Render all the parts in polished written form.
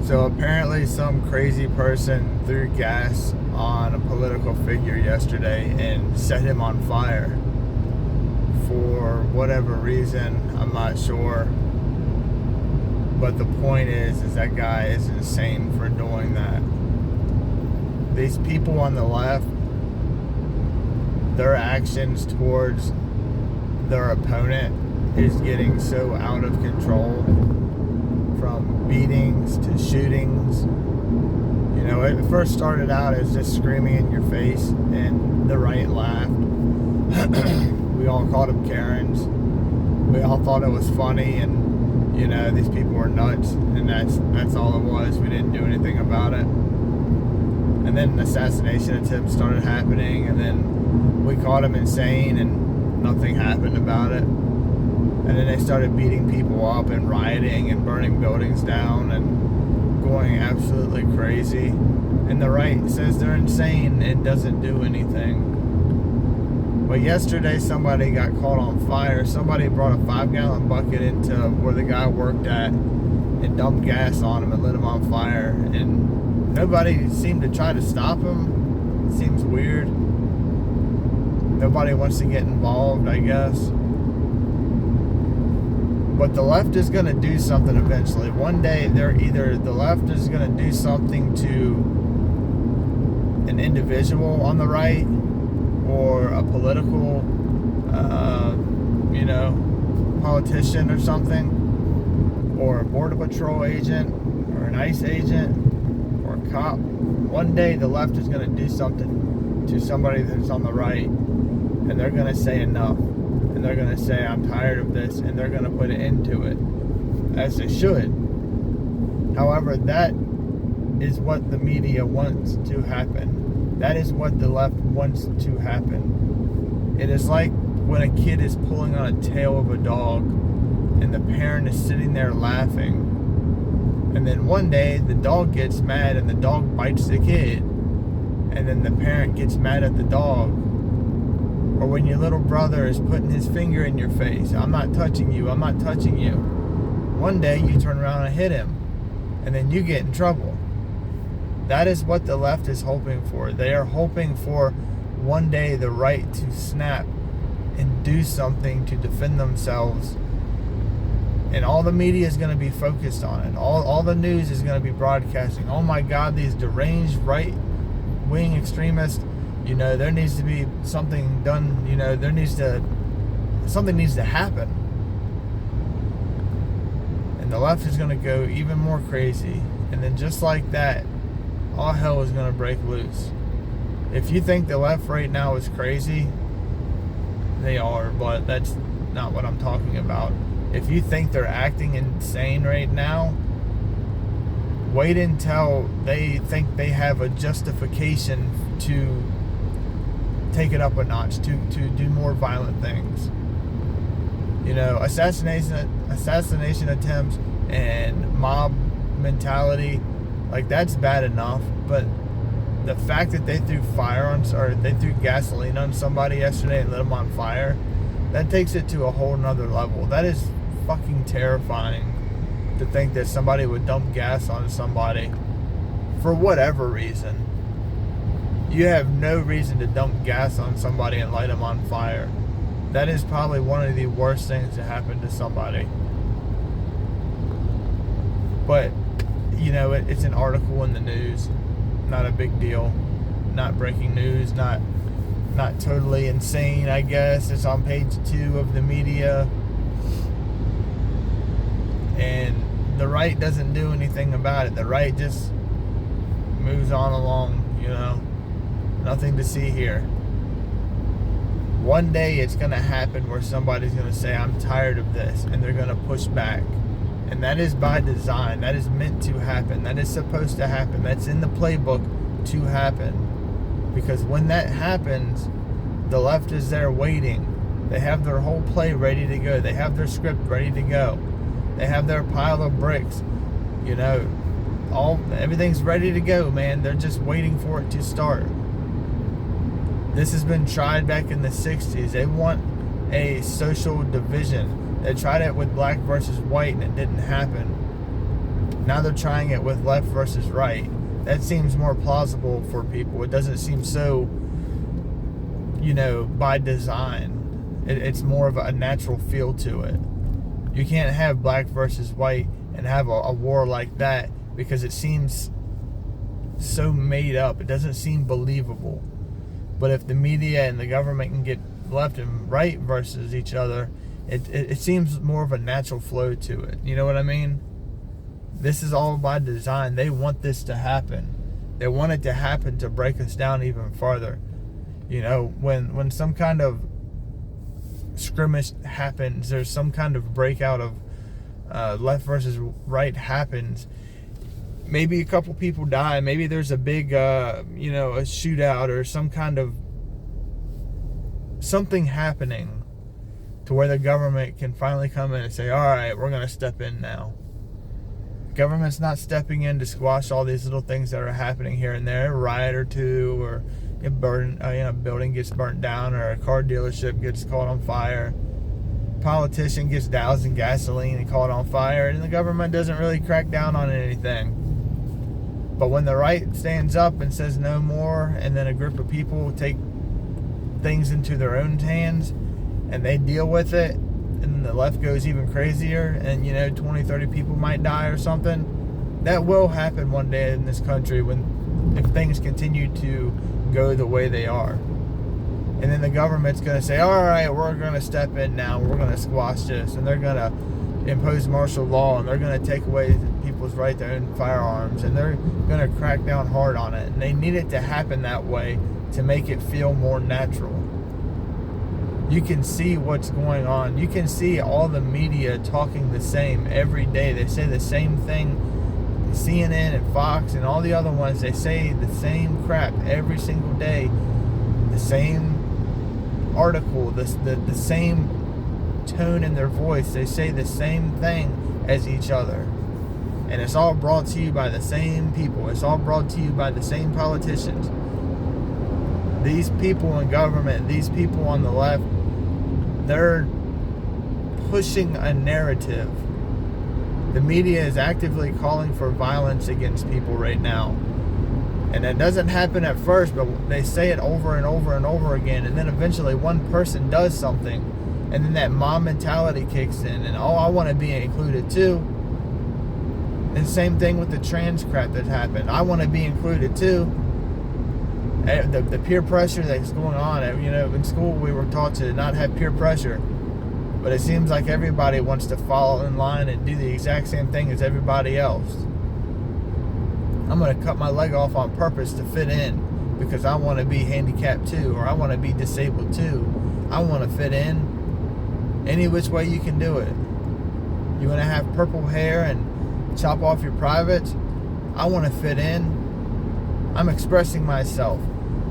So apparently some crazy person threw gas on a political figure yesterday and set him on fire for whatever reason. I'm not sure. But the point is that guy is insane for doing that. These people on the left, their actions towards their opponent is getting so out of control, from beatings to shootings. You know, it first started out as just screaming in your face, and the right laughed. We all called them Karens. We all thought it was funny, and you know, these people were nuts, and that's all it was. We didn't do anything about it. And then assassination attempts started happening, and then we called them insane, and nothing happened about it. And then they started beating people up and rioting and burning buildings down and going absolutely crazy. And the right says they're insane and doesn't do anything. But yesterday somebody got caught on fire. Somebody brought a 5-gallon bucket into where the guy worked at and dumped gas on him and lit him on fire. And nobody seemed to try to stop him. It seems weird. Nobody wants to get involved, I guess. But the left is going to do something eventually. One day, the left is going to do something to an individual on the right, or a political, politician or something, or a border patrol agent, or an ICE agent, or a cop. One day, the left is going to do something to somebody that's on the right, and they're going to say enough. And they're going to say, I'm tired of this, and they're going to put an end to it, as they should. However, that is what the media wants to happen. That is what the left wants to happen. It is like when a kid is pulling on a tail of a dog, and the parent is sitting there laughing. And then one day, the dog gets mad, and the dog bites the kid. And then the parent gets mad at the dog. Or when your little brother is putting his finger in your face, I'm not touching you, I'm not touching you. One day you turn around and hit him, and then you get in trouble. That is what the left is hoping for. They are hoping for one day the right to snap and do something to defend themselves. And all the media is going to be focused on it. All the news is going to be broadcasting. Oh my God, these deranged right-wing extremists. You know, there needs to be something done. You know, something needs to happen. And the left is going to go even more crazy. And then just like that, all hell is going to break loose. If you think the left right now is crazy, they are, but that's not what I'm talking about. If you think they're acting insane right now, wait until they think they have a justification to take it up a notch, to do more violent things. You know, assassination attempts and mob mentality, like, that's bad enough. But the fact that they threw they threw gasoline on somebody yesterday and lit them on fire, that takes it to a whole nother level. That is fucking terrifying, to think that somebody would dump gas on somebody for whatever reason. You have no reason to dump gas on somebody and light them on fire. That is probably one of the worst things to happen to somebody. But, you know, it's an article in the news. Not a big deal. Not breaking news. Not totally insane, I guess. It's on page 2 of the media. And the right doesn't do anything about it. The right just moves on along, you know. Nothing to see here. One day it's going to happen where somebody's going to say, I'm tired of this, and they're going to push back. And that is by design. That is meant to happen. That is supposed to happen. That's in the playbook to happen. Because when that happens, the left is there waiting. They have their whole play ready to go. They have their script ready to go. They have their pile of bricks. You know, everything's ready to go, man. They're just waiting for it to start. This has been tried back in the 60s. They want a social division. They tried it with black versus white, and it didn't happen. Now they're trying it with left versus right. That seems more plausible for people. It doesn't seem so, by design. It's more of a natural feel to it. You can't have black versus white and have a war like that because it seems so made up. It doesn't seem believable. But if the media and the government can get left and right versus each other, it seems more of a natural flow to it. You know what I mean? This is all by design. They want this to happen. They want it to happen to break us down even farther. When some kind of skirmish happens, there's some kind of breakout of left versus right happens, maybe a couple people die, maybe there's a big a shootout or some kind of something happening to where the government can finally come in and say, all right, we're going to step in now. Government's not stepping in to squash all these little things that are happening here and there, a riot or two, or a building gets burnt down, or a car dealership gets caught on fire, politician gets doused in gasoline and caught on fire, and the government doesn't really crack down on anything. But when the right stands up and says no more, and then a group of people take things into their own hands and they deal with it, and the left goes even crazier, and 20, 30 people might die or something, that will happen one day in this country if things continue to go the way they are. And then the government's going to say, all right, we're going to step in now, we're going to squash this, and they're going to impose martial law, and they're going to take away people's right to own firearms, and they're going to crack down hard on it. And they need it to happen that way to make it feel more natural. You can see what's going on. You can see all the media talking the same every day. They say the same thing. CNN and Fox and all the other ones, they say the same crap every single day. The same article, the same tone in their voice. They say the same thing as each other. And it's all brought to you by the same people. It's all brought to you by the same politicians. These people in government, these people on the left, they're pushing a narrative. The media is actively calling for violence against people right now. And it doesn't happen at first, but they say it over and over and over again. And then eventually one person does something. And then that mob mentality kicks in. And, I want to be included too. And same thing with the trans crap that happened. I want to be included too. The peer pressure that's going on. In school we were taught to not have peer pressure. But it seems like everybody wants to fall in line and do the exact same thing as everybody else. I'm going to cut my leg off on purpose to fit in because I want to be handicapped too, or I want to be disabled too. I want to fit in any which way you can do it. You want to have purple hair and chop off your privates? I want to fit in. I'm expressing myself.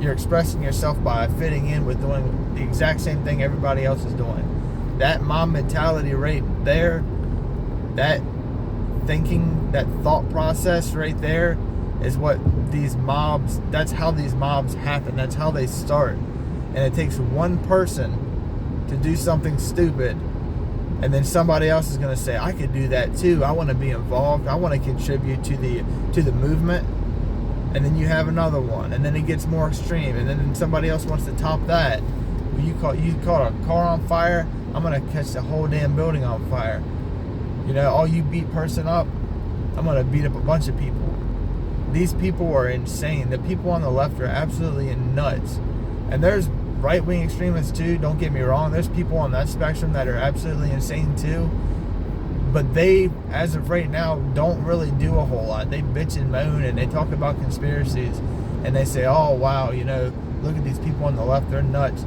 You're expressing yourself by fitting in with doing the exact same thing everybody else is doing. That mob mentality right there, that thinking, that thought process right there is what these mobs, that's how these mobs happen. That's how they start. And it takes one person to do something stupid, and then somebody else is going to say, I could do that too. I want to be involved. I want to contribute to the movement. And then you have another one, and then it gets more extreme, and then somebody else wants to top that. You caught a car on fire, I'm going to catch the whole damn building on fire. You beat person up, I'm going to beat up a bunch of people. These people are insane. The people on the left are absolutely nuts. And there's right-wing extremists too, don't get me wrong. There's people on that spectrum that are absolutely insane too. But they, as of right now, don't really do a whole lot. They bitch and moan and they talk about conspiracies. And they say, oh, wow, look at these people on the left, they're nuts.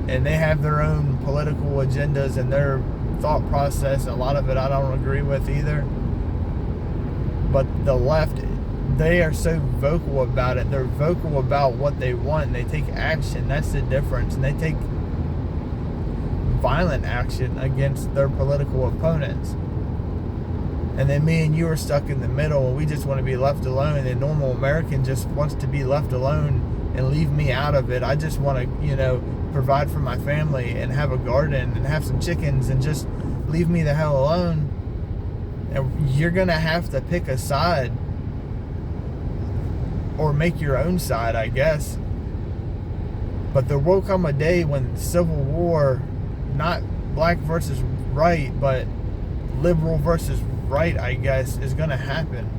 And they have their own political agendas and their thought process. A lot of it I don't agree with either. But the left, they are so vocal about it. They're vocal about what they want. They take action. That's the difference. And they take violent action against their political opponents. And then me and you are stuck in the middle, and we just want to be left alone. The normal American just wants to be left alone and leave me out of it. I just want to, provide for my family and have a garden and have some chickens and just leave me the hell alone. And you're going to have to pick a side or make your own side, I guess. But there will come a day when civil war, not black versus right, but liberal versus right, I guess, is going to happen.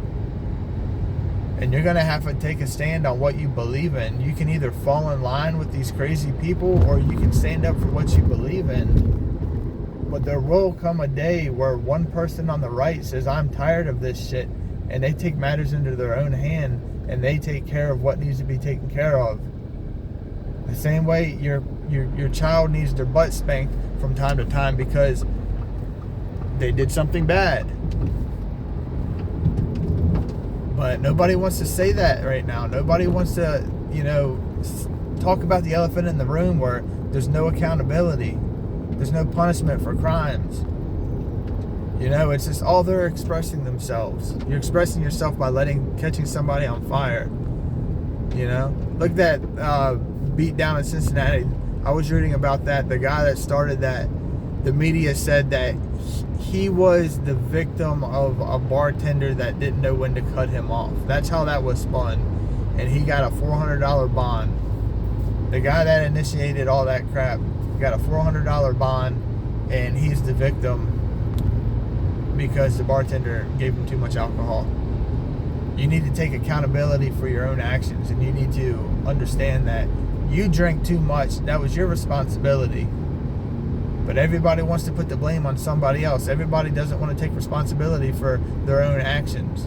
And you're going to have to take a stand on what you believe in. You can either fall in line with these crazy people, or you can stand up for what you believe in. But there will come a day where one person on the right says, I'm tired of this shit, and they take matters into their own hand, and they take care of what needs to be taken care of. The same way your child needs their butt spanked from time to time because they did something bad. But nobody wants to say that right now. Nobody wants to, talk about the elephant in the room where there's no accountability. There's no punishment for crimes. It's just all they're expressing themselves. You're expressing yourself by catching somebody on fire. Look at that beat down in Cincinnati. I was reading about that. The guy that started that, the media said that he was the victim of a bartender that didn't know when to cut him off. That's how that was spun. And he got a $400 bond. The guy that initiated all that crap got a $400 bond, and he's the victim because the bartender gave him too much alcohol. You need to take accountability for your own actions, and you need to understand that you drank too much. That was your responsibility. But everybody wants to put the blame on somebody else. Everybody doesn't want to take responsibility for their own actions.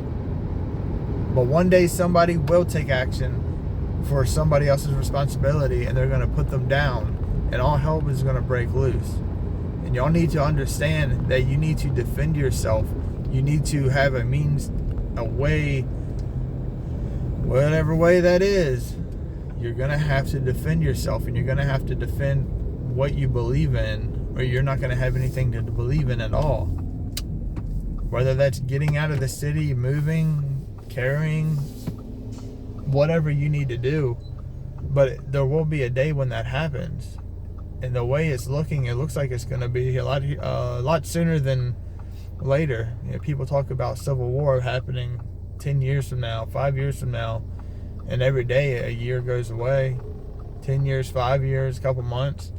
But one day somebody will take action for somebody else's responsibility, and they're going to put them down, and all hell is going to break loose. And y'all need to understand that you need to defend yourself. You need to have a means, a way, whatever way that is. You're going to have to defend yourself, and you're going to have to defend what you believe in, or you're not going to have anything to believe in at all. Whether that's getting out of the city, moving, carrying, whatever you need to do. But there will be a day when that happens. And the way it's looking, it looks like it's going to be a lot sooner than later. People talk about civil war happening 10 years from now, 5 years from now, and every day a year goes away. 10 years, 5 years, a couple months.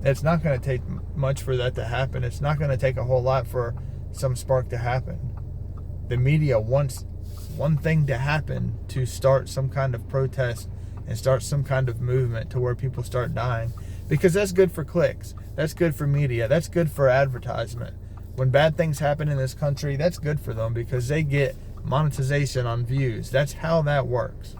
It's not going to take much for that to happen. It's not going to take a whole lot for some spark to happen. The media wants one thing to happen to start some kind of protest and start some kind of movement to where people start dying. Because that's good for clicks. That's good for media. That's good for advertisement. When bad things happen in this country, that's good for them because they get monetization on views. That's how that works.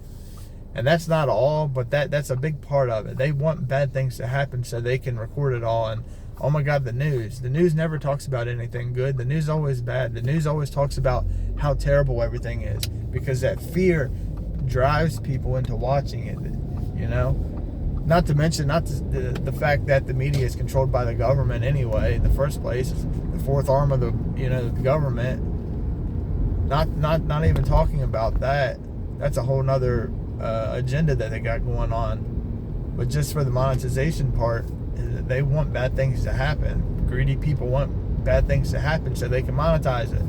And that's not all, but that's a big part of it. They want bad things to happen so they can record it all. And oh my God, the news. The news never talks about anything good. The news is always bad. The news always talks about how terrible everything is because that fear drives people into watching it, Not to mention the fact that the media is controlled by the government anyway in the first place. It's the fourth arm of the government. Not even talking about that. That's a whole nother agenda that they got going on. But just for the monetization part, they want bad things to happen. Greedy people want bad things to happen so they can monetize it.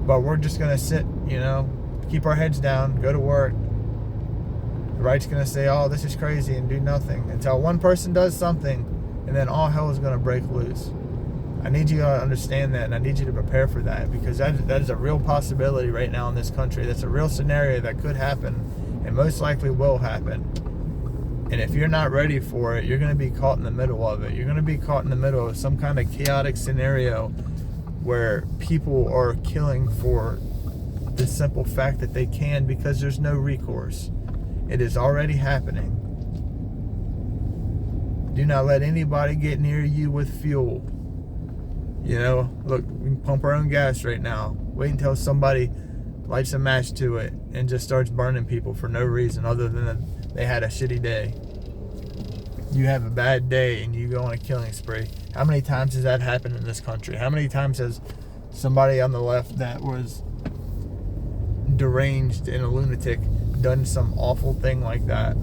But we're just gonna sit, keep our heads down, go to work. The right's gonna say, oh, this is crazy, and do nothing until one person does something, and then all hell is gonna break loose. I need you to understand that, and I need you to prepare for that, because that is a real possibility right now in this country. That's a real scenario that could happen, and most likely will happen. And if you're not ready for it, you're going to be caught in the middle of it. You're going to be caught in the middle of some kind of chaotic scenario where people are killing for the simple fact that they can because there's no recourse. It is already happening. Do not let anybody get near you with fuel. Look, we can pump our own gas right now. Wait until somebody lights a match to it and just starts burning people for no reason other than they had a shitty day. You have a bad day and you go on a killing spree. How many times has that happened in this country? How many times has somebody on the left that was deranged and a lunatic done some awful thing like that?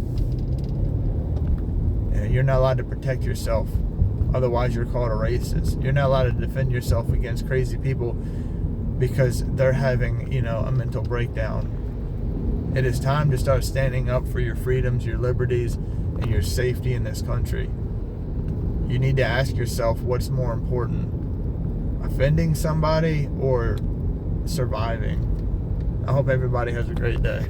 You're not allowed to protect yourself. Otherwise, you're called a racist. You're not allowed to defend yourself against crazy people because they're having, a mental breakdown. It is time to start standing up for your freedoms, your liberties, and your safety in this country. You need to ask yourself what's more important, offending somebody or surviving. I hope everybody has a great day.